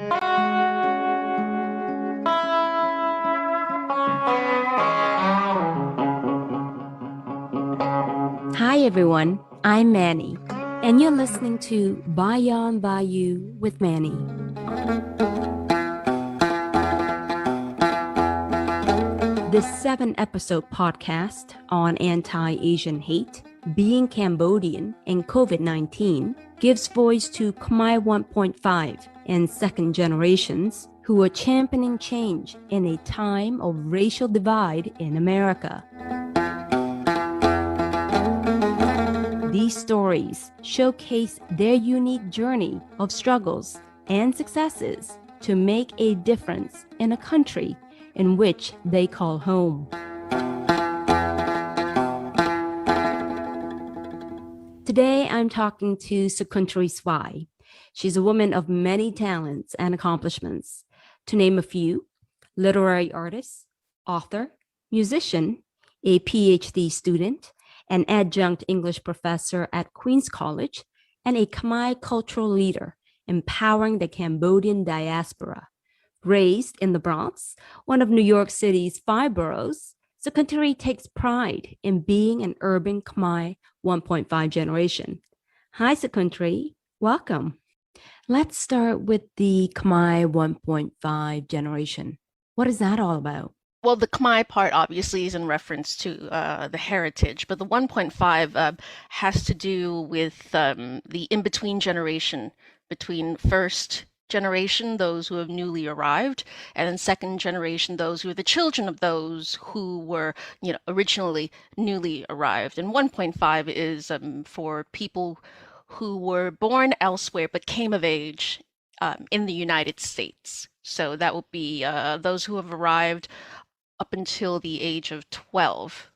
Hi everyone, I'm Manny, and you're listening to BayonBayou with Manny. This 7-episode podcast on anti-Asian hate, being Cambodian, and COVID-19 gives voice to Khmer 1.5 and second generations who are championing change in a time of racial divide in America. These stories showcase their unique journey of struggles and successes to make a difference in a country in which they call home. Today, I'm talking to Sokunthary Svay. She's a woman of many talents and accomplishments. To name a few: literary artist, author, musician, a PhD student, an adjunct English professor at Queen's College, and a Khmer cultural leader empowering the Cambodian diaspora. Raised in the Bronx, one of New York City's 5 boroughs, Sokunthary takes pride in being an urban Khmer 1.5 generation. Hi, Sokunthary. Welcome. Let's start with the Khmer 1.5 generation. What is that all about? Well, the Khmer part obviously is in reference to the heritage, but the 1.5 has to do with the in-between generation between first generation, those who have newly arrived, and then second generation, those who are the children of those who were, originally newly arrived. And 1.5 is for people who were born elsewhere but came of age in the United States. So that would be those who have arrived up until the age of 12.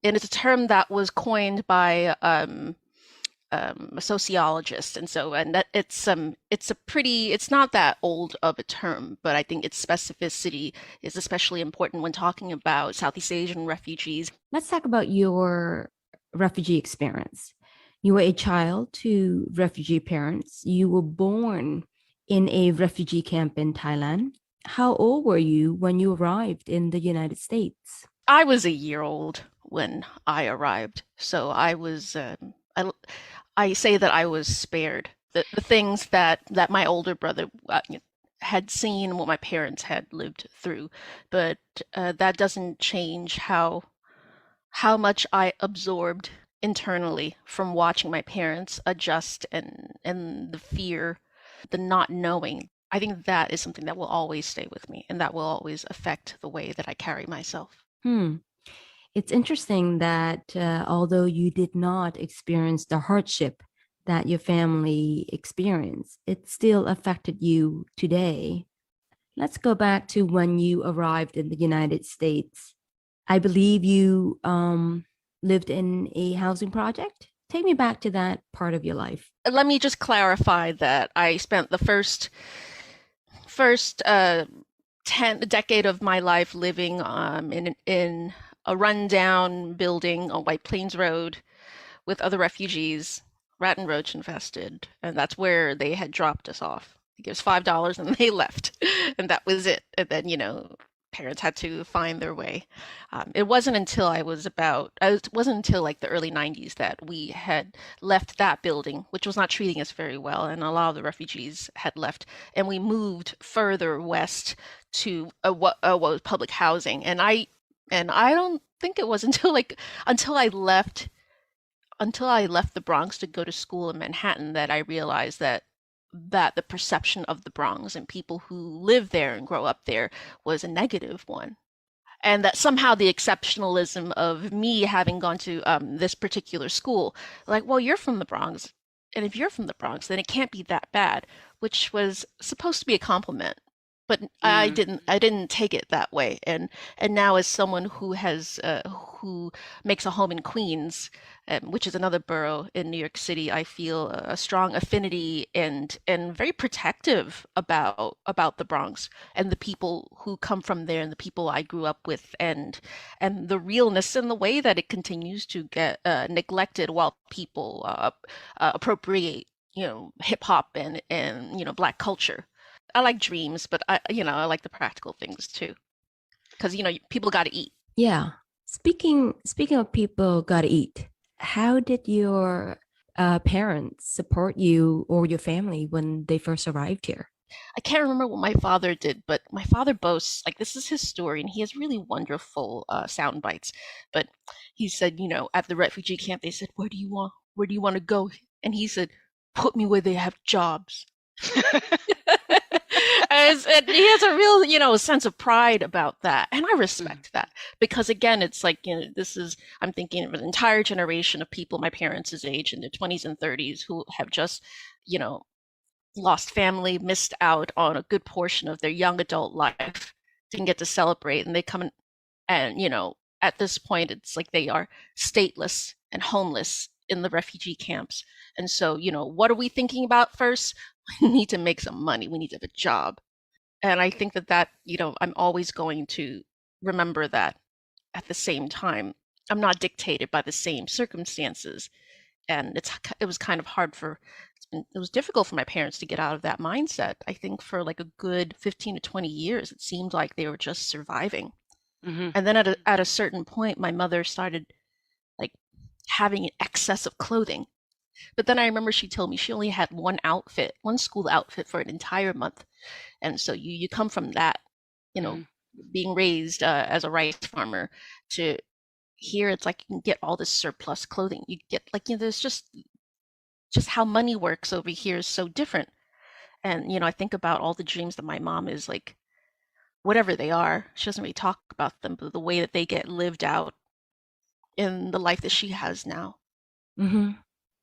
And it's a term that was coined by a sociologist. And that it's not that old of a term, but I think its specificity is especially important when talking about Southeast Asian refugees. Let's talk about your refugee experience. You were a child to refugee parents. You were born in a refugee camp in Thailand. How old were you when you arrived in the United States? I was a year old when I arrived, so I was. I say that I was spared. The things that my older brother had seen, what my parents had lived through, but that doesn't change how much I absorbed internally from watching my parents adjust and the fear, the not knowing. I think that is something that will always stay with me and that will always affect the way that I carry myself. It's interesting that although you did not experience the hardship that your family experienced, it still affected you today. Let's go back to when you arrived in the United States. I believe you lived in a housing project. Take me back to that part of your life. Let me just clarify that I spent the first decade of my life living in a rundown building on White Plains Road with other refugees, rat and roach infested, and that's where they had dropped us off. They gave us $5 and they left, and that was it. And then parents had to find their way. It wasn't until it wasn't until like the early 90s that we had left that building, which was not treating us very well, and a lot of the refugees had left, and we moved further west to what was public housing. And I don't think it was until I left the Bronx to go to school in Manhattan that I realized that the perception of the Bronx and people who live there and grow up there was a negative one. And that somehow the exceptionalism of me having gone to this particular school, like, well, you're from the Bronx, and if you're from the Bronx, then it can't be that bad, which was supposed to be a compliment. But I didn't take it that way. And now as someone who makes a home in Queens, which is another borough in New York City, I feel a strong affinity and very protective about the Bronx and the people who come from there and the people I grew up with, and the realness and the way that it continues to get neglected while people appropriate hip hop and Black culture. I like dreams, but I like the practical things too. Because people got to eat. Yeah. Speaking of people gotta eat, how did your parents support you or your family when they first arrived here? I can't remember what my father did, but my father boasts, like, this is his story, and he has really wonderful sound bites. But he said, at the refugee camp, they said, where do you want to go? And he said, put me where they have jobs. And he has a real, sense of pride about that. And I respect that because, again, it's like, I'm thinking of an entire generation of people my parents' age in their 20s and 30s who have just, you know, lost family, missed out on a good portion of their young adult life, didn't get to celebrate. And they come in, and, at this point, it's like they are stateless and homeless in the refugee camps. And so, what are we thinking about first? We need to make some money. We need to have a job. And I think that, I'm always going to remember that at the same time. I'm not dictated by the same circumstances. And it was kind of hard it was difficult for my parents to get out of that mindset. I think for like a good 15 to 20 years, it seemed like they were just surviving. Mm-hmm. And then at a certain point, my mother started like having an excess of clothing. But then I remember she told me she only had one school outfit for an entire month. And so you come from that, being raised as a rice farmer to here, it's like you can get all this surplus clothing. You get like, there's just how money works over here is so different. And, I think about all the dreams that my mom is like, whatever they are, she doesn't really talk about them, but the way that they get lived out in the life that she has now. Mm-hmm.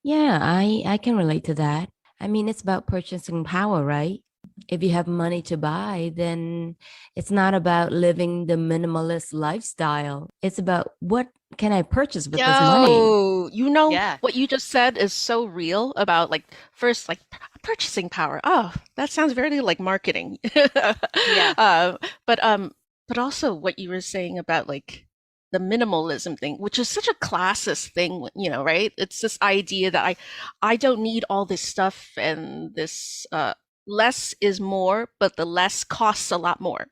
Yeah, I can relate to that. I mean, it's about purchasing power, right? If you have money to buy, then it's not about living the minimalist lifestyle. It's about what can I purchase with this money? Yo, Yeah. what you just said is so real about like first like purchasing power. Oh, that sounds very like marketing. Yeah. Uh, but also what you were saying about like the minimalism thing, which is such a classist thing, right? It's this idea that I don't need all this stuff and this less is more, but the less costs a lot more.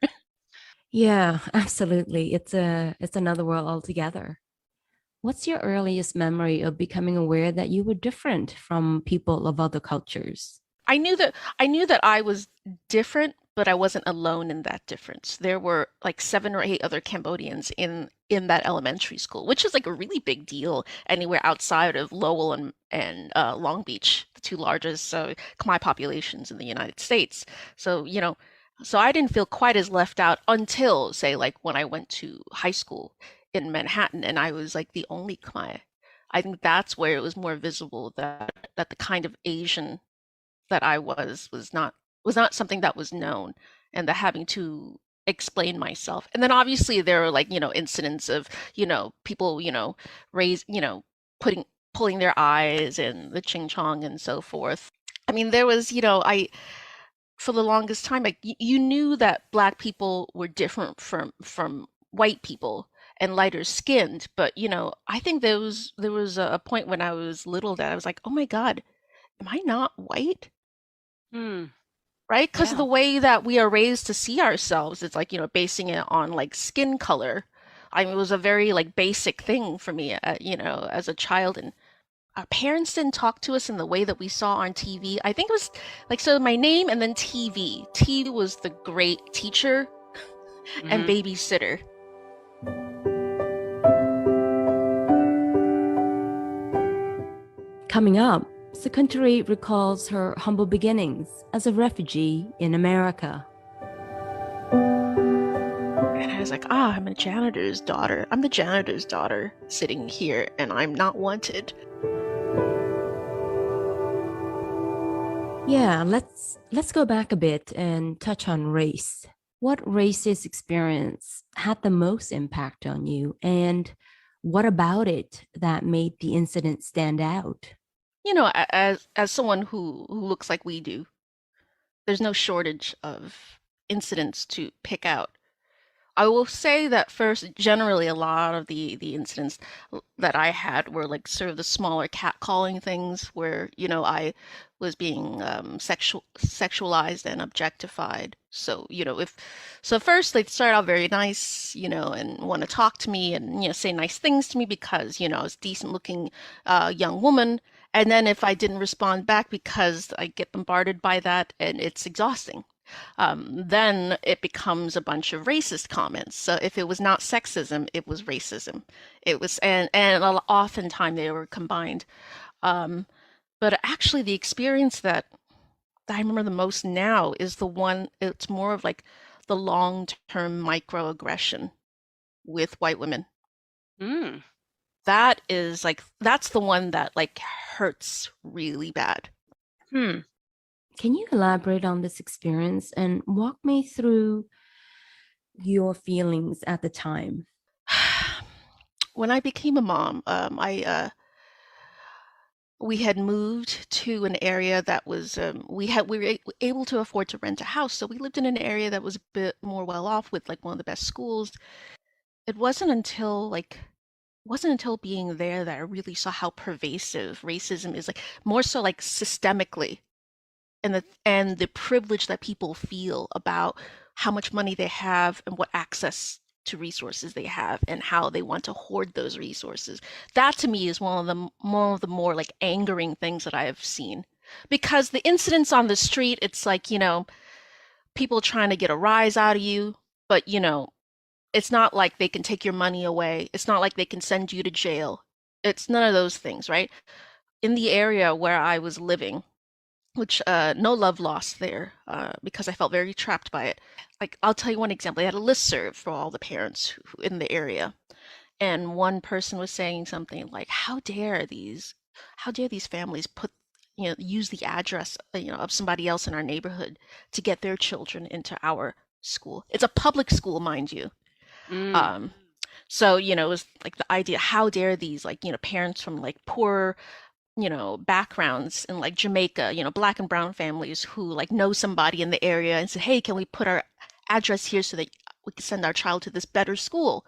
Yeah, absolutely. It's another world altogether. What's your earliest memory of becoming aware that you were different from people of other cultures? I knew that I was different, but I wasn't alone in that difference. There were like 7 or 8 other Cambodians in that elementary school, which is like a really big deal anywhere outside of Lowell and Long Beach, the two largest Khmer populations in the United States. So, so I didn't feel quite as left out until, say, like when I went to high school in Manhattan and I was like the only Khmer. I think that's where it was more visible that the kind of Asian that I was not something that was known, and that having to explain myself. And then obviously there are like, incidents of, people, raise, putting pulling their eyes and the ching chong and so forth. I mean, there was, I for the longest time, like you knew that black people were different from white people and lighter skinned, but I think there was a point when I was little that I was like, oh my God, am I not white? Hmm. Right? Because Yeah. the way that we are raised to see ourselves, it's like, basing it on like skin color. I mean, it was a very like basic thing for me, as a child. And our parents didn't talk to us in the way that we saw on TV. I think it was like, so my name and then TV. TV was the great teacher and Mhm. babysitter. Coming up, Sokunthary recalls her humble beginnings as a refugee in America. And I was like, I'm a janitor's daughter. I'm the janitor's daughter sitting here and I'm not wanted. Yeah, let's go back a bit and touch on race. What racist experience had the most impact on you, and what about it that made the incident stand out? As someone who looks like we do, there's no shortage of incidents to pick out. I will say that first, generally, a lot of the incidents that I had were like sort of the smaller catcalling things where, I was being sexualized and objectified. So, if so first they'd start out very nice, and want to talk to me and, say nice things to me because, I was a decent looking young woman. And then if I didn't respond back because I get bombarded by that and it's exhausting, then it becomes a bunch of racist comments. So if it was not sexism, it was racism. It was, and oftentimes they were combined. Um, but actually, the experience that I remember the most now is the one, it's more of like the long-term microaggression with white women. Mm. That is like, that's the one that like hurts really bad. Hmm. Can you elaborate on this experience and walk me through your feelings at the time? When I became a mom, we had moved to an area that was we were able to afford to rent a house, so we lived in an area that was a bit more well off with like one of the best schools. It wasn't until being there that I really saw how pervasive racism is, like more so like systemically, and the privilege that people feel about how much money they have and what access to resources they have and how they want to hoard those resources. That to me is one of the more like angering things that I have seen. Because the incidents on the street, it's like, people trying to get a rise out of you, but it's not like they can take your money away. It's not like they can send you to jail. It's none of those things, right? In the area where I was living, which no love lost there because I felt very trapped by it. Like, I'll tell you one example. They had a listserv for all the parents in the area, and one person was saying something like, how dare these families put, use the address, of somebody else in our neighborhood to get their children into our school. It's a public school, mind you. Mm. Um, so, it was like the idea, how dare these, like, parents from like poor, backgrounds in like Jamaica, black and brown families who like know somebody in the area and say, hey, can we put our address here so that we can send our child to this better school?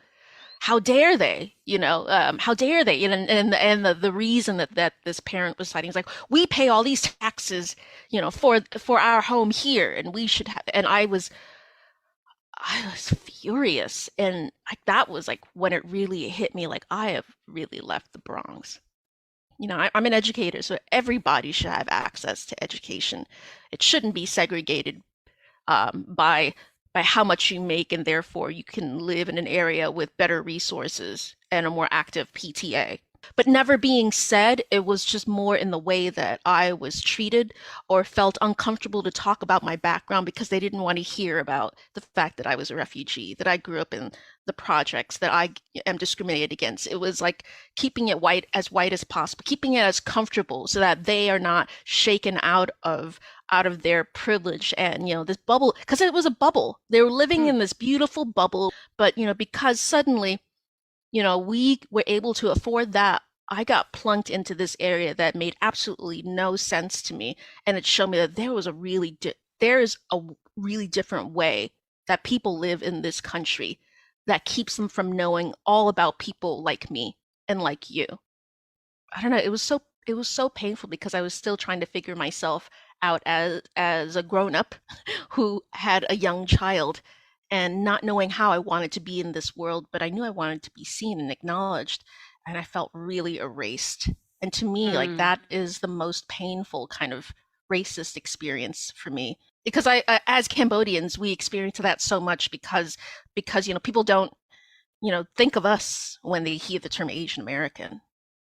How dare they? How dare they? And the reason that this parent was citing is like, we pay all these taxes, for our home here, and we should have. And I was furious, and like that was like when it really hit me. Like I have really left the Bronx. I'm an educator, so everybody should have access to education. It shouldn't be segregated by how much you make, and therefore you can live in an area with better resources and a more active PTA. But never being said, it was just more in the way that I was treated or felt uncomfortable to talk about my background because they didn't want to hear about the fact that I was a refugee, that I grew up in the projects, that I am discriminated against. It was like keeping it white as possible, keeping it as comfortable so that they are not shaken out of their privilege and this bubble, because it was a bubble. They were living Mm. in this beautiful bubble, but because suddenly we were able to afford that. I got plunked into this area that made absolutely no sense to me, and it showed me that there is a really different way that people live in this country that keeps them from knowing all about people like me and like you. I don't know. It was so painful because I was still trying to figure myself out as a grown up who had a young child and not knowing how I wanted to be in this world, but I knew I wanted to be seen and acknowledged, and I felt really erased. And to me, like Mm. that is the most painful kind of racist experience for me because as Cambodians, we experience that so much because people don't think of us when they hear the term Asian American,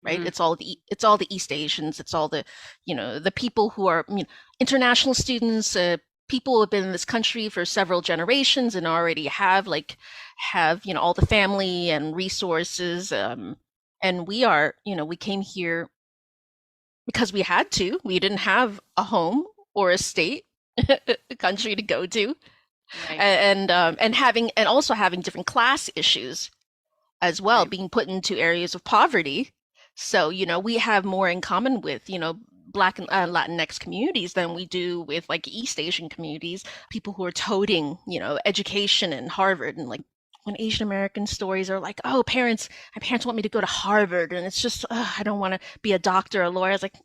right? Mm. It's all the East Asians, it's all the people who are international students, people who have been in this country for several generations and already have all the family and resources, and we came here because we had to. We didn't have a home or a state, a country to go to, Right. and also having different class issues as well, Right. being put into areas of poverty. So, we have more in common with, Black and Latinx communities than we do with like East Asian communities, people who are toting, education in Harvard. And like when Asian American stories are like, oh, my parents want me to go to Harvard. And it's just, I don't want to be a doctor or a lawyer. I was like,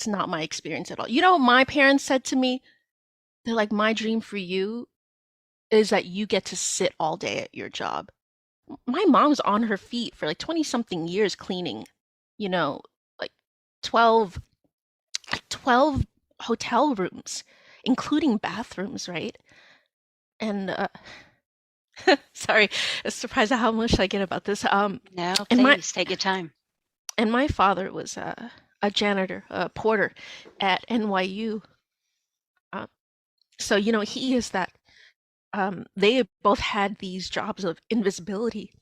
not my experience at all. You know what my parents said to me? They're like, my dream for you is that you get to sit all day at your job. My mom's on her feet for like 20 something years cleaning, you know, like 12, 12 hotel rooms, including bathrooms, right? And sorry, surprised at how much I get about this. No, And my please take your time. and my father was a janitor, a porter at NYU. Uh, so you know, he is that. They both had these jobs of invisibility.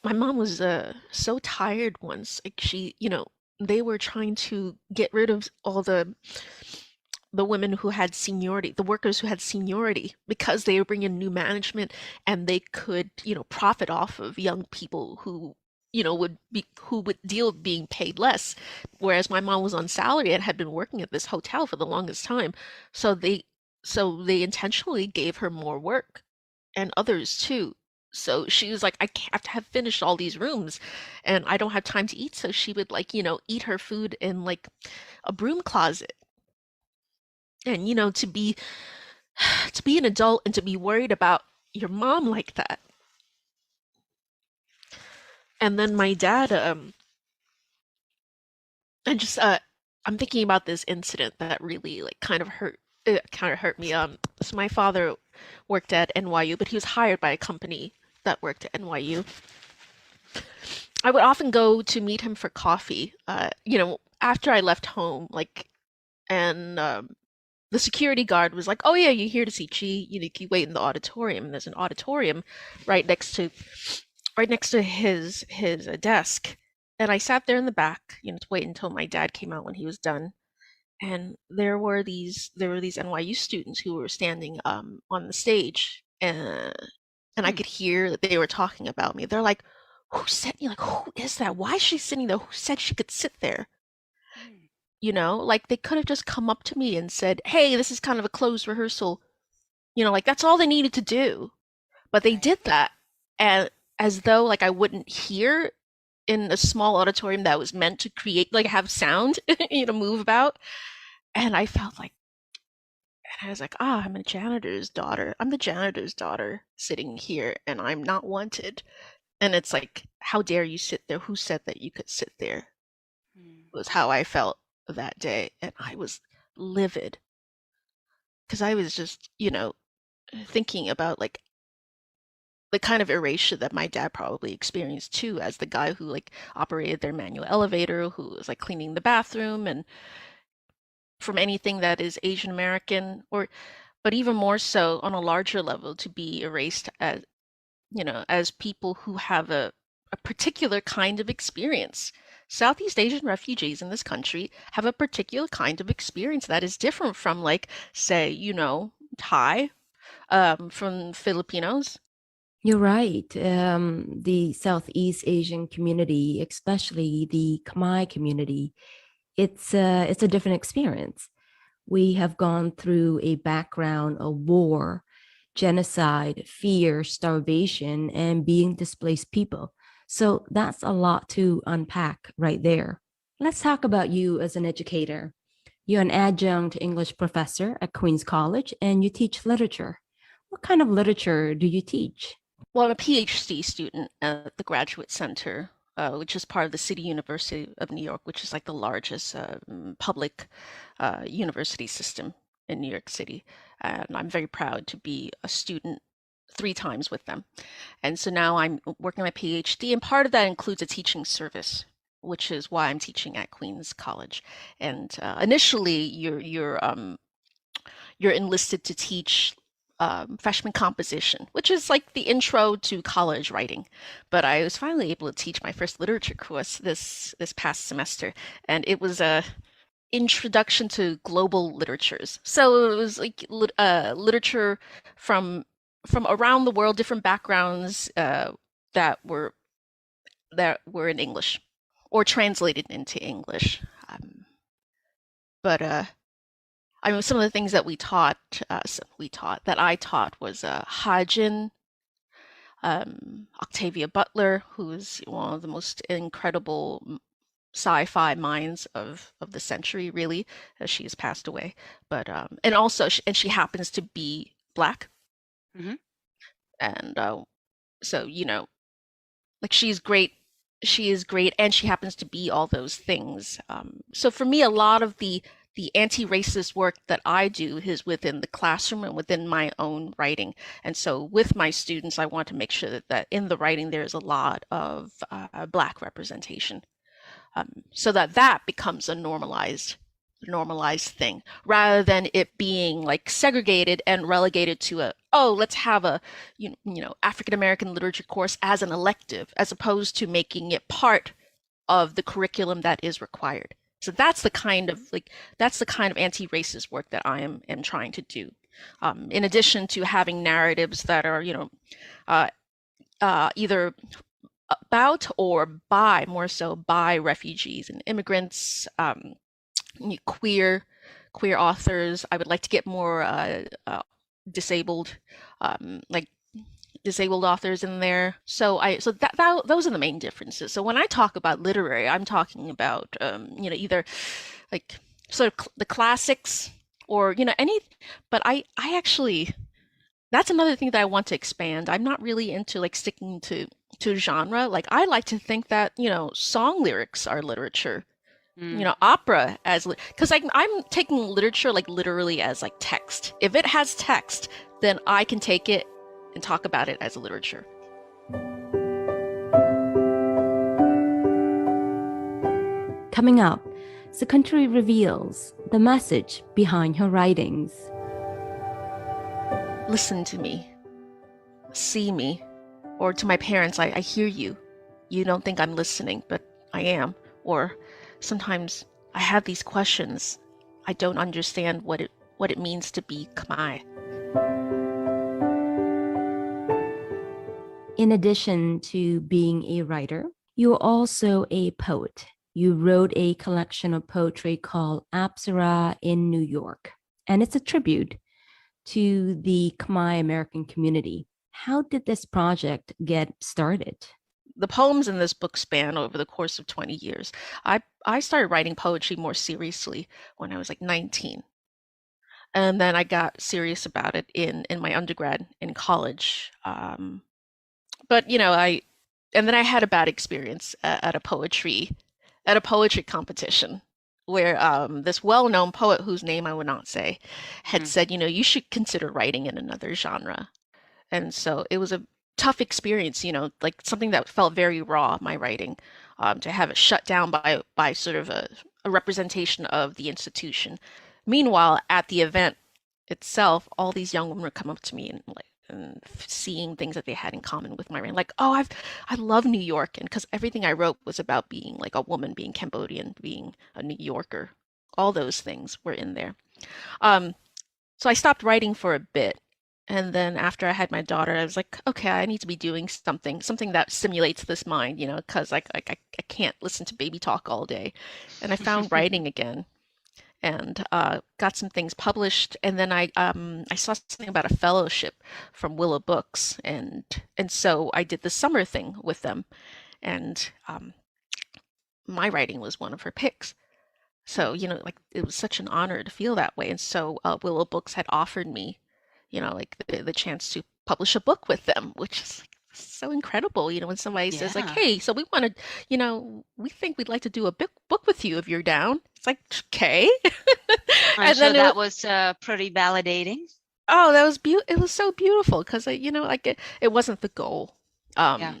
My mom was so tired once. Like she, you know, they were trying to get rid of all the women who had seniority, the workers who had seniority, because they were bringing new management and they could, you know, profit off of young people who, you know, who would deal with being paid less. Whereas my mom was on salary and had been working at this hotel for the longest time. So they intentionally gave her more work and others too. So she was like, I have to have finished all these rooms and I don't have time to eat. So she would like, you know, eat her food in like a broom closet. And you know, to be an adult and to be worried about your mom like that. And then my dad, and just I'm thinking about this incident that really like kind of hurt me. So my father worked at NYU, but he was hired by a company that worked at NYU. I would often go to meet him for coffee. You know, after I left home, like, and the security guard was like, "Oh yeah, you're here to see Chi. You know, you wait in the auditorium. And there's an auditorium right next to his desk." And I sat there in the back, you know, to wait until my dad came out when he was done. And there were these NYU students who were standing on the stage, and I Hmm. could hear that they were talking about me. They're like, "Who sent you? Like, who is that? Why is she sitting there? Who said she could sit there?" Hmm. You know, like they could have just come up to me and said, "Hey, this is kind of a closed rehearsal." You know, like that's all they needed to do. But they Right. did that, and as though like I wouldn't hear in a small auditorium that was meant to create like have sound, you know, move about. And I felt like, and I was like, ah, I'm a janitor's daughter. I'm the janitor's daughter sitting here, and I'm not wanted. And it's like, how dare you sit there? Who said that you could sit there? Hmm. Was how I felt that day, and I was livid because I was just, you know, thinking about like the kind of erasure that my dad probably experienced too, as the guy who like operated their manual elevator, who was like cleaning the bathroom, and from anything that is Asian American, or but even more so on a larger level, to be erased as, you know, as people who have a particular kind of experience. Southeast Asian refugees in this country have a particular kind of experience that is different from, like, say, you know, Thai, from Filipinos. You're right. The Southeast Asian community, especially the Khmer community, it's a different experience. We have gone through a background of war, genocide, fear, starvation, and being displaced people. So that's a lot to unpack right there. Let's talk about you as an educator. You're an adjunct English professor at Queen's College and you teach literature. What kind of literature do you teach? Well, I'm a PhD student at the Graduate Center, which is part of the City University of New York, which is like the largest public university system in New York City. And I'm very proud to be a student 3 times with them. And so now I'm working on my PhD, and part of that includes a teaching service, which is why I'm teaching at Queen's College. And initially, you're enlisted to teach freshman composition, which is like the intro to college writing. But I was finally able to teach my first literature course this past semester, and it was a introduction to global literatures. So it was like literature from from around the world, different backgrounds that were that were in English or translated into English. But I mean, some of the things that we taught that I taught was Hajin, Octavia Butler, who is one of the most incredible sci-fi minds of the century, really, as she has passed away. But and also, she happens to be Black, Mhm. and so like she's great. She is great, and she happens to be all those things. So for me, a lot of the anti-racist work that I do is within the classroom and within my own writing. And so with my students, I want to make sure that in the writing there's a lot of Black representation, so that becomes a normalized thing rather than it being like segregated and relegated to let's have a African American literature course as an elective, as opposed to making it part of the curriculum that is required. So that's the kind of anti-racist work that I am trying to do, in addition to having narratives that are uh, either about or by, more so by, refugees and immigrants, queer authors. I would like to get more disabled, like disabled authors in there. So those are the main differences. So when I talk about literary, I'm talking about either like sort of the classics, or any. But I actually, that's another thing that I want to expand. I'm not really into like sticking to genre. Like I like to think that song lyrics are literature. Mm. Opera as, because I'm taking literature like literally as like text. If it has text, then I can take it and talk about it as a literature. Coming up, Sokunthary reveals the message behind her writings. Listen to me, see me, or to my parents, I hear you. You don't think I'm listening, but I am. Or sometimes I have these questions. I don't understand what it means to be Khmer. In addition to being a writer, you're also a poet. You wrote a collection of poetry called Apsara in New York, and it's a tribute to the Khmer American community. How did this project get started? The poems in this book span over the course of 20 years. I started writing poetry more seriously when I was like 19. And then I got serious about it in my undergrad in college. But and then I had a bad experience at a poetry competition where this well-known poet, whose name I would not say, had said, you should consider writing in another genre. And so it was a tough experience, like something that felt very raw, my writing, to have it shut down by sort of a representation of the institution. Meanwhile, at the event itself, all these young women would come up to me and seeing things that they had in common with my writing, like, oh, I love New York, and because everything I wrote was about being like a woman, being Cambodian, being a New Yorker, all those things were in there. So I stopped writing for a bit. And then after I had my daughter, I was like, okay, I need to be doing something that stimulates this mind, because I can't listen to baby talk all day. And I found writing again, and got some things published. And then I saw something about a fellowship from Willow Books, and so I did the summer thing with them, and my writing was one of her picks. So, like it was such an honor to feel that way. And so Willow Books had offered me, like the chance to publish a book with them, which is like so incredible, when somebody says like, Yeah. hey, so we want to, we think we'd like to do a book with you if you're down. It's like, okay. I'm And sure then that was pretty validating. that was it was so beautiful because like it wasn't the goal. Yeah.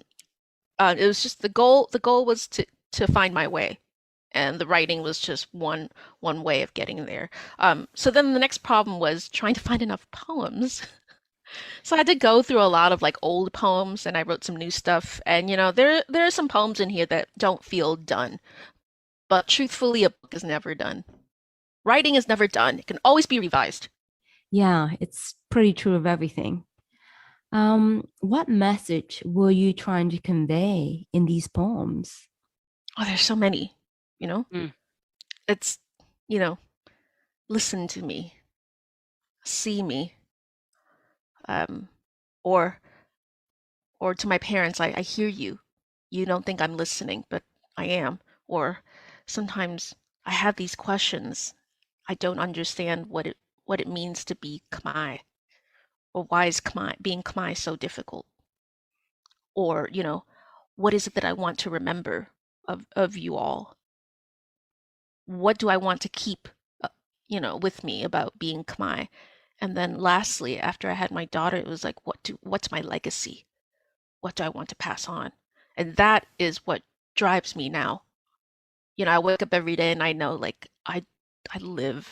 It was just the goal was to find my way, and the writing was just one way of getting there. So then the next problem was trying to find enough poems. So I had to go through a lot of like old poems, and I wrote some new stuff. And there are some poems in here that don't feel done. But truthfully, a book is never done. Writing is never done. It can always be revised. Yeah, it's pretty true of everything. What message were you trying to convey in these poems? Oh, there's so many, you know? Mm. It's, you know, listen to me, see me, um, or Or to my parents, I hear you. You don't think I'm listening, but I am. Or sometimes I have these questions. I don't understand what it means to be Khmer, or why is being Khmer so difficult? Or, what is it that I want to remember of you all? What do I want to keep, with me about being Khmer? And then lastly, after I had my daughter, it was like, what's my legacy? What do I want to pass on? And that is what drives me now. I wake up every day and I know, like, I live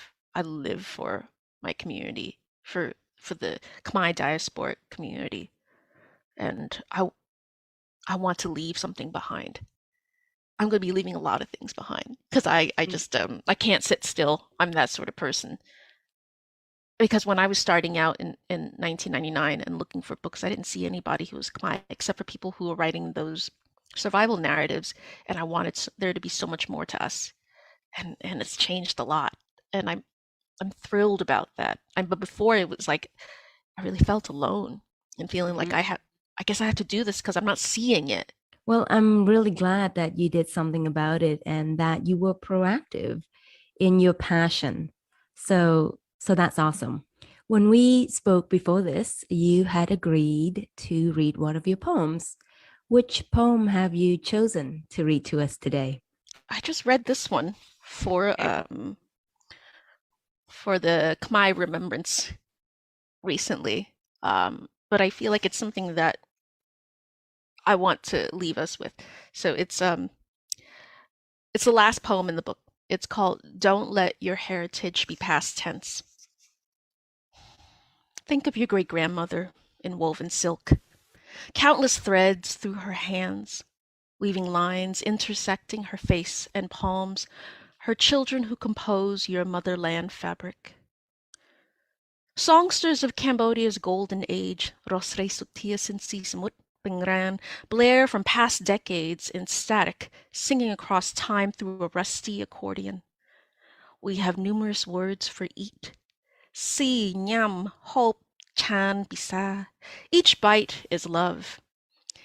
for my community, for the Khmer diasporic community, and I want to leave something behind. I'm going to be leaving a lot of things behind because I just I can't sit still. I'm that sort of person. Because when I was starting out in 1999 and looking for books, I didn't see anybody who was Khmer except for people who were writing those survival narratives, and I wanted there to be so much more to us, and it's changed a lot, and I'm thrilled about that. But before it was like I really felt alone and feeling like I guess I have to do this because I'm not seeing it. Well, I'm really glad that you did something about it and that you were proactive in your passion. So that's awesome. When we spoke before this, you had agreed to read one of your poems. Which poem have you chosen to read to us today? I just read this one for the Khmer Remembrance recently, but I feel like it's something that I want to leave us with. So it's the last poem in the book. It's called "Don't Let Your Heritage Be Past Tense." Think of your great-grandmother in woven silk, countless threads through her hands, weaving lines intersecting her face and palms, her children who compose your motherland fabric. Songsters of Cambodia's golden age, Rosre Sutia Sinsisamut Bingran, blare from past decades in static, singing across time through a rusty accordion. We have numerous words for eat. Si, nyam, hope, chan, bisa. Each bite is love.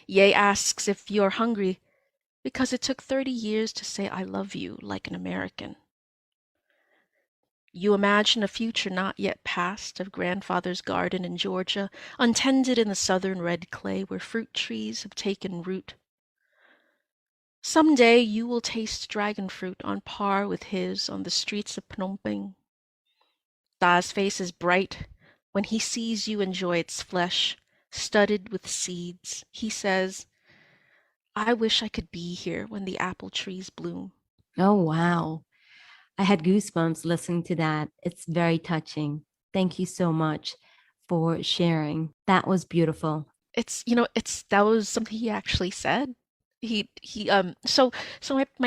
Ye asks if you're hungry, because it took 30 years to say I love you like an American. You imagine a future not yet past of grandfather's garden in Georgia, untended in the southern red clay where fruit trees have taken root. Someday you will taste dragon fruit on par with his on the streets of Phnom Penh. Da's face is bright when he sees you enjoy its flesh, studded with seeds. He says, I wish I could be here when the apple trees bloom. Oh, wow. I had goosebumps listening to that. It's very touching. Thank you so much for sharing. That was beautiful. That was something he actually said. My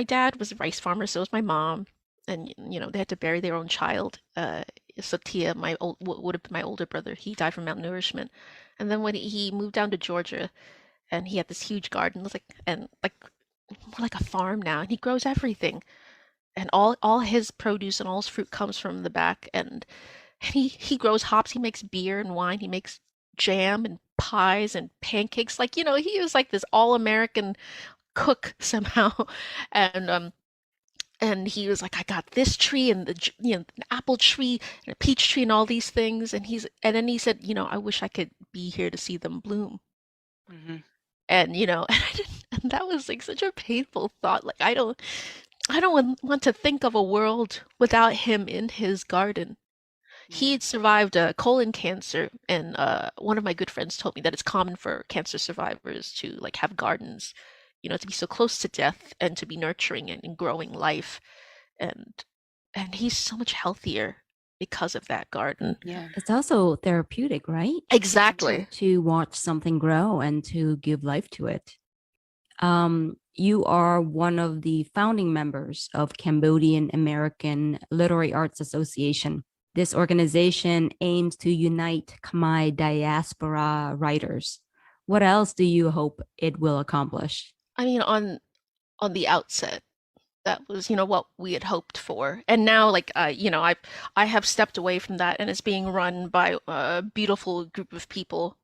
dad was a rice farmer, so was my mom, and they had to bury their own child. Satia, would have been my older brother. He died from malnourishment, and then when he moved down to Georgia, and he had this huge garden, like more like a farm now, and he grows everything, and all his produce and all his fruit comes from the back, and he grows hops, he makes beer and wine, he makes jam and pies and pancakes. Like, he was like this all-American cook somehow. And he was like, I got this tree and an apple tree and a peach tree and all these things. And then he said, I wish I could be here to see them bloom. Mm-hmm. And and that was like such a painful thought. Like, I don't want to think of a world without him in his garden. He had survived colon cancer, and one of my good friends told me that it's common for cancer survivors to like have gardens, to be so close to death and to be nurturing and growing life, and he's so much healthier because of that garden. Yeah. It's also therapeutic, right? Exactly. To watch something grow and to give life to it. You are one of the founding members of Cambodian American Literary Arts Association. This organization aims to unite Khmer diaspora writers. What else do you hope it will accomplish? I mean, on the outset, that was what we had hoped for, and now I have stepped away from that, and it's being run by a beautiful group of people.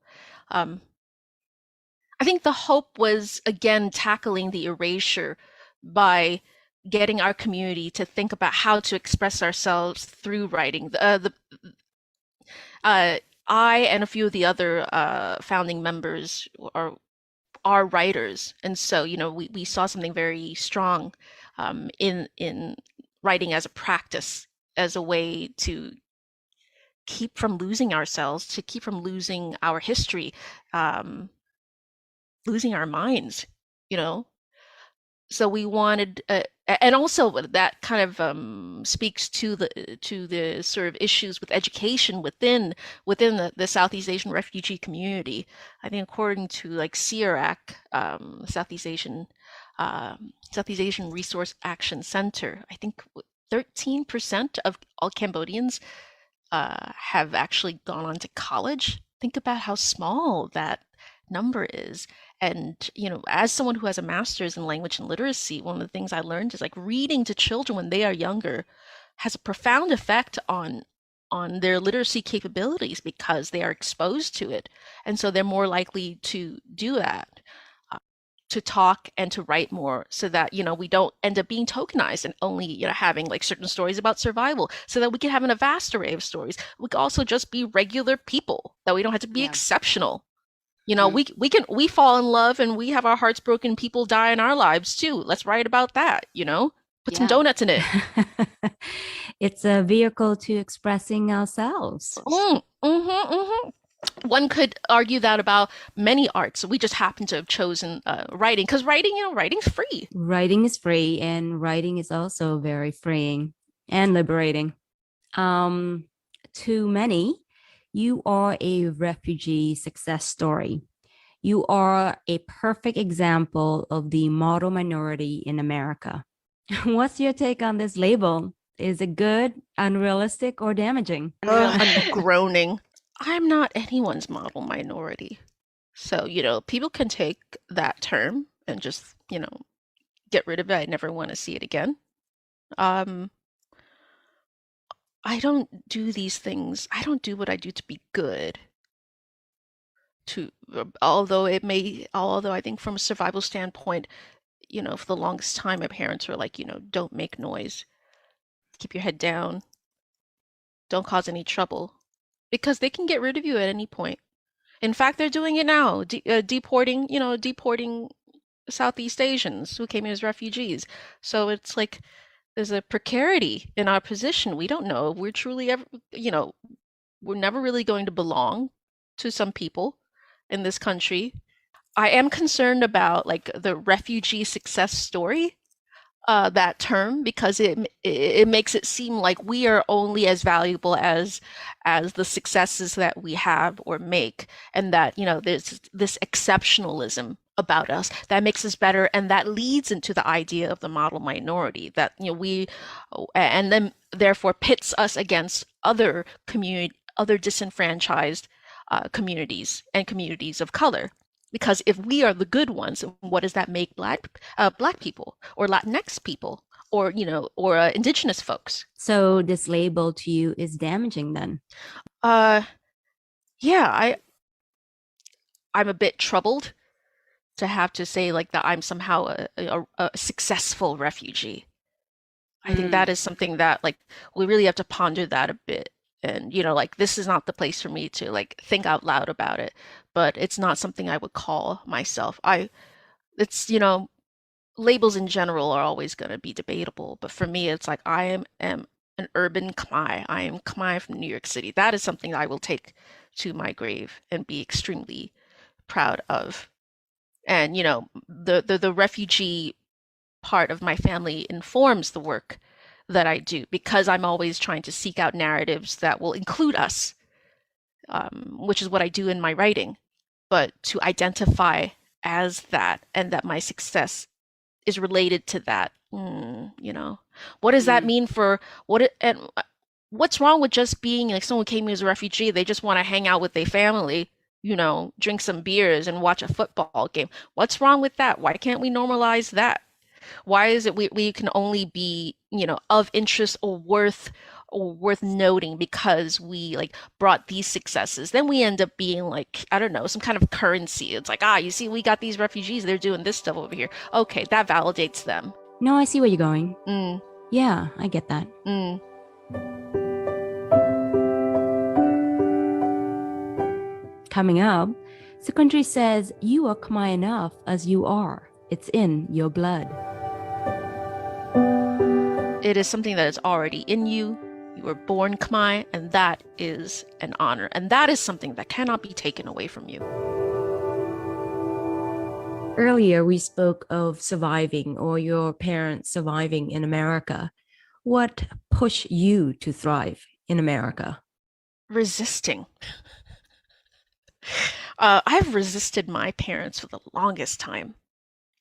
I think the hope was, again, tackling the erasure by getting our community to think about how to express ourselves through writing. I and a few of the other founding members are writers, and so we saw something very strong in writing as a practice, as a way to keep from losing ourselves, to keep from losing our history, losing our minds, you know. So we wanted, and also that kind of speaks to the sort of issues with education within the Southeast Asian refugee community. I think according to like CIRAC, Southeast Asian Resource Action Center, I think 13% of all Cambodians have actually gone on to college. Think about how small that number is. And, as someone who has a master's in language and literacy, one of the things I learned is like reading to children when they are younger has a profound effect on their literacy capabilities because they are exposed to it. And so they're more likely to do that, to talk and to write more, so that, we don't end up being tokenized and only, having like certain stories about survival, so that we can have a vast array of stories. We can also just be regular people, that we don't have to be exceptional. We fall in love and we have our hearts broken. People die in our lives too. Let's write about that, put some donuts in it. It's a vehicle to expressing ourselves. One could argue that about many arts. We just happen to have chosen writing because writing's free. Writing is free, and writing is also very freeing and liberating. To many, you are a refugee success story. You are a perfect example of the model minority in America. What's your take on this label? Is it good, unrealistic, or damaging? I'm groaning. I'm not anyone's model minority. So, people can take that term and just, get rid of it. I never want to see it again. I don't do these things. I don't do what I do to be good. Although I think from a survival standpoint, for the longest time, my parents were like, don't make noise, keep your head down, don't cause any trouble, because they can get rid of you at any point. In fact, they're doing it now, deporting Southeast Asians who came here as refugees. So it's like there's a precarity in our position. We don't know if we're truly ever, we're never really going to belong to some people in this country. I am concerned about like the refugee success story, that term, because it makes it seem like we are only as valuable as the successes that we have or make, and that there's this exceptionalism about us that makes us better, and that leads into the idea of the model minority, that we and then therefore pits us against other disenfranchised communities and communities of color. Because if we are the good ones, what does that make black people or Latinx people or indigenous folks? So this label to you is damaging then? Yeah, I'm a bit troubled to have to say like that I'm somehow a successful refugee. I think that is something that like we really have to ponder that a bit. And like this is not the place for me to like think out loud about it, but it's not something I would call myself. It's labels in general are always going to be debatable, but for me it's like I am an urban Khmer. I am Khmer from New York City. That is something I will take to my grave and be extremely proud of. And the refugee part of my family informs the work that I do, because I'm always trying to seek out narratives that will include us, which is what I do in my writing. But to identify as that, and that my success is related to that, what does that mean for what's wrong with just being like someone came here as a refugee? They just want to hang out with their family, drink some beers and watch a football game. What's wrong with that? Why can't we normalize that? Why is it we can only be, of interest or worth worth noting because we like brought these successes, then we end up being like, I don't know, some kind of currency. It's like, you see, we got these refugees, they're doing this stuff over here. Okay, that validates them. No, I see where you're going. Mm, Yeah, I get that. mm. Coming up, Sokunthary says you are Khmer enough as you are. It's in your blood. It is something that is already in you. You were born Khmer, and that is an honor. And that is something that cannot be taken away from you. Earlier, we spoke of surviving or your parents surviving in America. What pushed you to thrive in America? Resisting. I've resisted my parents for the longest time.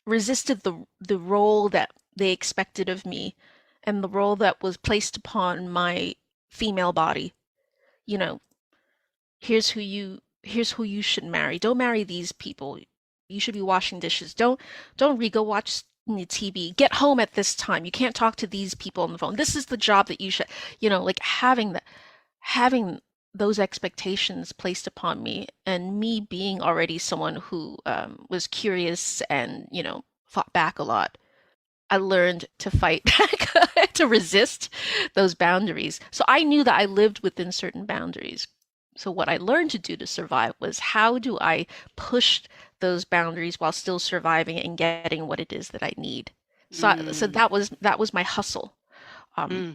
Resisted the role that they expected of me and the role that was placed upon my female body. You know, here's who you should marry. Don't marry these people. You should be washing dishes. Don't go watch TV. Get home at this time. You can't talk to these people on the phone. This is the job that you should, like having those expectations placed upon me, and me being already someone who was curious and fought back a lot. I learned to fight back, to resist those boundaries. So I knew that I lived within certain boundaries. So what I learned to do to survive was, how do I push those boundaries while still surviving and getting what it is that I need? So that was my hustle.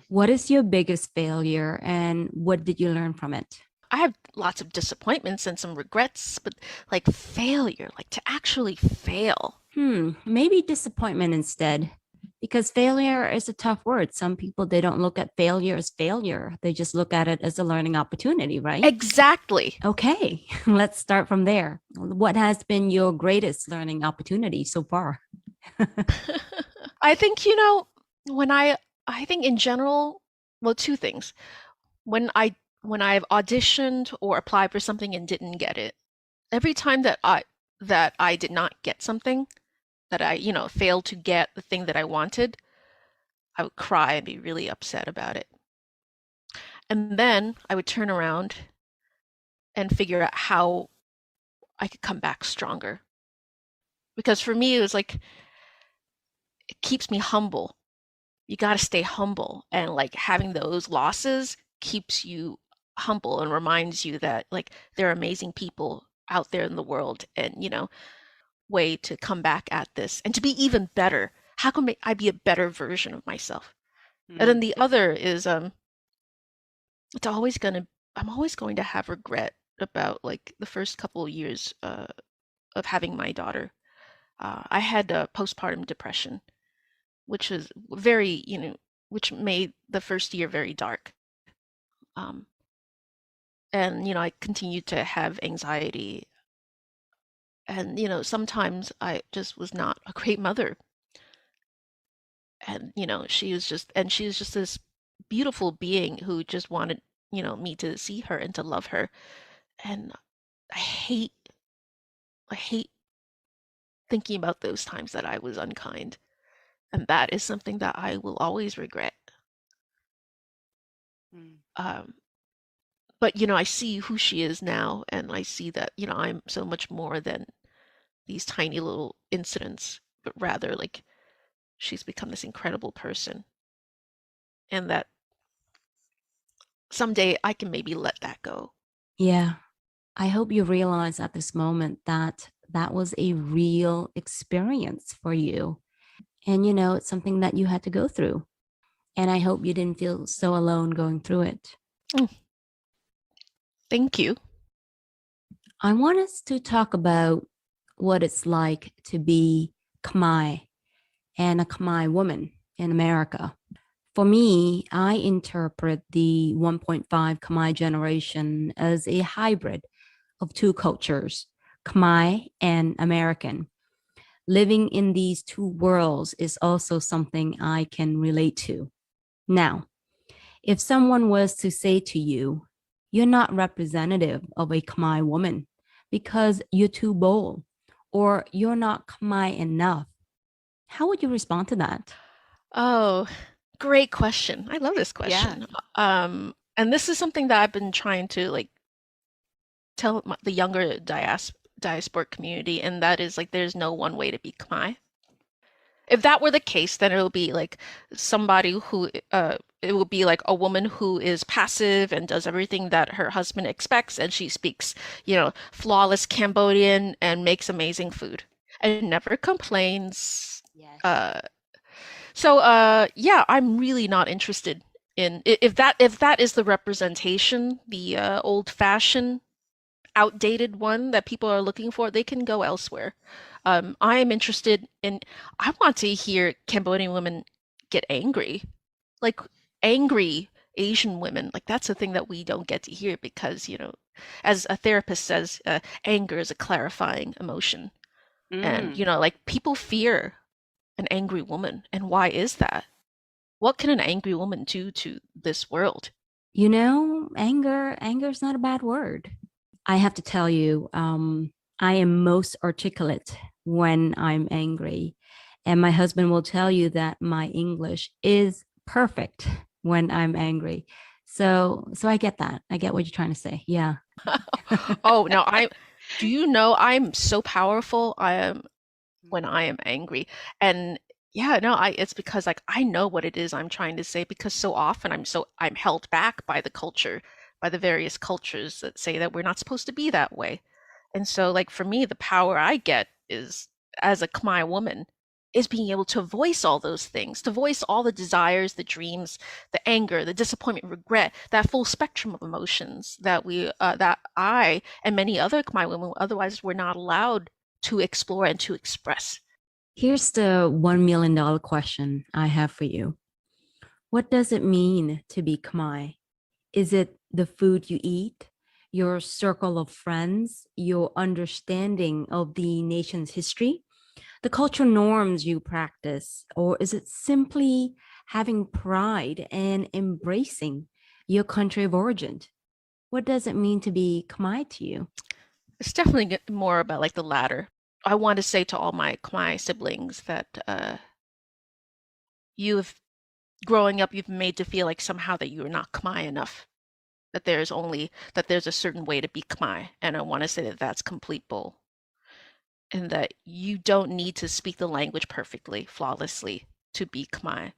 What is your biggest failure and what did you learn from it? I have lots of disappointments and some regrets, but like failure, like to actually fail. Maybe disappointment instead, because failure is a tough word. Some people, they don't look at failure as failure. They just look at it as a learning opportunity, right? Exactly. Okay, let's start from there. What has been your greatest learning opportunity so far? I think, I think in general, well, two things. When I've auditioned or applied for something and didn't get it, every time that I did not get something, that I, failed to get the thing that I wanted, I would cry and be really upset about it. And then I would turn around and figure out how I could come back stronger. Because for me, it was like, it keeps me humble. You got to stay humble, and like having those losses keeps you humble and reminds you that like there are amazing people out there in the world, and way to come back at this and to be even better. How can I be a better version of myself? And then the other is I'm always going to have regret about like the first couple of years of having my daughter. I had postpartum depression, which was very, which made the first year very dark. And I continued to have anxiety, and sometimes I just was not a great mother. And she was just this beautiful being who just wanted me to see her and to love her. And I hate thinking about those times that I was unkind, and that is something that I will always regret. But I see who she is now, and I see that I'm so much more than these tiny little incidents, but rather like she's become this incredible person, and that someday I can maybe let that go. Yeah, I hope you realize at this moment that that was a real experience for you. And, it's something that you had to go through. And I hope you didn't feel so alone going through it. Thank you. I want us to talk about what it's like to be Khmer and a Khmer woman in America. For me, I interpret the 1.5 Khmer generation as a hybrid of two cultures, Khmer and American. Living in these two worlds is also something I can relate to. Now, if someone was to say to you, you're not representative of a Khmer woman because you're too bold, or you're not Khmer enough, how would you respond to that? Oh, Great question. I love this question. And this is something that I've been trying to like tell the younger diasporic community, and that is like there's no one way to be Khmer. If that were the case, then it would be like somebody who it would be like a woman who is passive and does everything that her husband expects, and she speaks, flawless Cambodian and makes amazing food and never complains. Yes. Yeah, I'm really not interested in if that is the representation, the old-fashioned, outdated one that people are looking for, they can go elsewhere. I am interested in, I want to hear Cambodian women get angry, like angry Asian women. Like that's a thing that we don't get to hear because, as a therapist says, anger is a clarifying emotion. And, like people fear an angry woman. And why is that? What can an angry woman do to this world? Anger is not a bad word. I have to tell you, I am most articulate when I'm angry. And my husband will tell you that my English is perfect when I'm angry. So I get that. I get what you're trying to say. Yeah. Oh, no, do you know I'm so powerful? I am when I am angry. And yeah, no, it's because like I know what it is I'm trying to say because so often I'm held back by the culture, by the various cultures that say that we're not supposed to be that way. And so like for me, the power I get is as a Khmer woman is being able to voice all those things, to voice all the desires, the dreams, the anger, the disappointment, regret, that full spectrum of emotions that that I and many other Khmer women otherwise were not allowed to explore and to express. Here's the $1 million question I have for you. What does it mean to be Khmer? Is it the food you eat, your circle of friends, your understanding of the nation's history, the cultural norms you practice, or is it simply having pride and embracing your country of origin? What does it mean to be Khmer to you? It's definitely more about like the latter. I want to say to all my Khmer siblings that growing up, you've been made to feel like somehow that you are not Khmer enough, that there's a certain way to be Khmer, and I want to say that that's complete bull, and that you don't need to speak the language perfectly, flawlessly to be Khmer.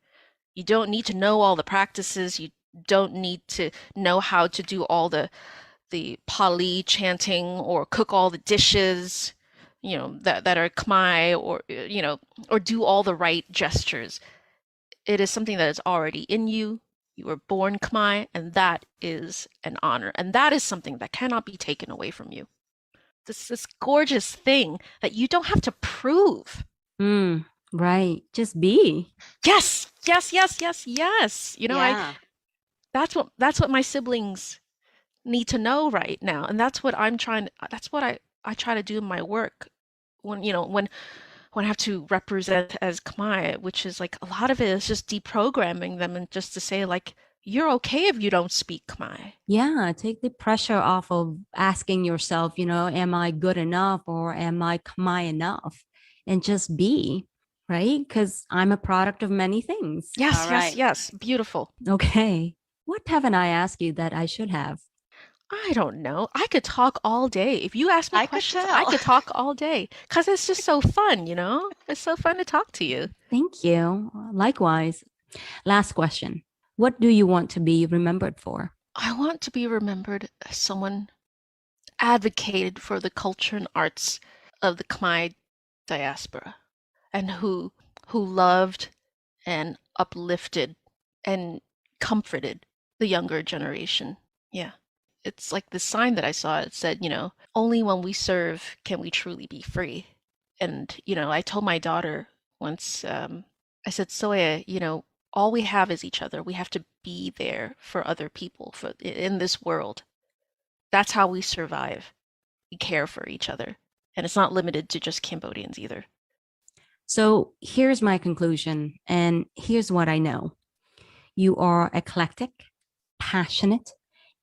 You don't need to know all the practices. You don't need to know how to do all the Pali chanting or cook all the dishes, that are Khmer, or or do all the right gestures. It is something that is already in you. You were born Khmer, and that is an honor, and that is something that cannot be taken away from you. This gorgeous thing that you don't have to prove. Right. Just be. Yes, yes, yes, yes, yes. That's what my siblings need to know right now, and that's what I try to do in my work when I have to represent as Khmer, which is like a lot of it is just deprogramming them and just to say like you're okay if you don't speak Khmer. Yeah, take the pressure off of asking yourself, am I good enough or am I Khmer enough? And just be, right? Because I'm a product of many things. Yes, yes, yes. Beautiful. Okay. What haven't I asked you that I should have? I don't know. I could talk all day. If you ask me questions, I could talk all day because it's just so fun, It's so fun to talk to you. Thank you. Likewise. Last question. What do you want to be remembered for? I want to be remembered as someone advocated for the culture and arts of the Khmer diaspora and who loved and uplifted and comforted the younger generation. Yeah. It's like the sign that I saw. It said, only when we serve can we truly be free. And, I told my daughter once, I said, Soya, all we have is each other. We have to be there for other people in this world. That's how we survive. We care for each other. And it's not limited to just Cambodians either. So here's my conclusion, and here's what I know. You are eclectic, passionate,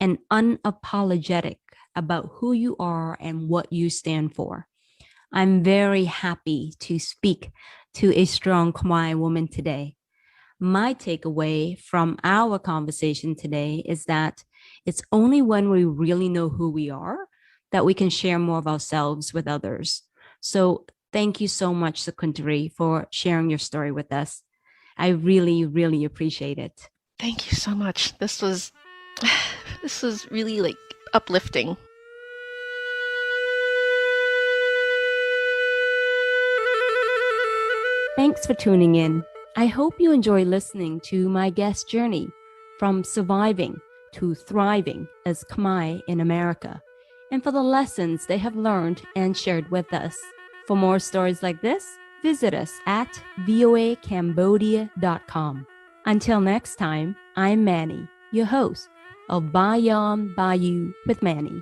and unapologetic about who you are and what you stand for. I'm very happy to speak to a strong Khmer woman today. My takeaway from our conversation today is that it's only when we really know who we are that we can share more of ourselves with others. So thank you so much, Sokunthary, for sharing your story with us. I really, really appreciate it. Thank you so much. This was really like uplifting. Thanks for tuning in. I hope you enjoy listening to my guest journey from surviving to thriving as Khmer in America, and for the lessons they have learned and shared with us. For more stories like this, visit us at voacambodia.com. Until next time, I'm Manny, your host of BayonBayou with Manny.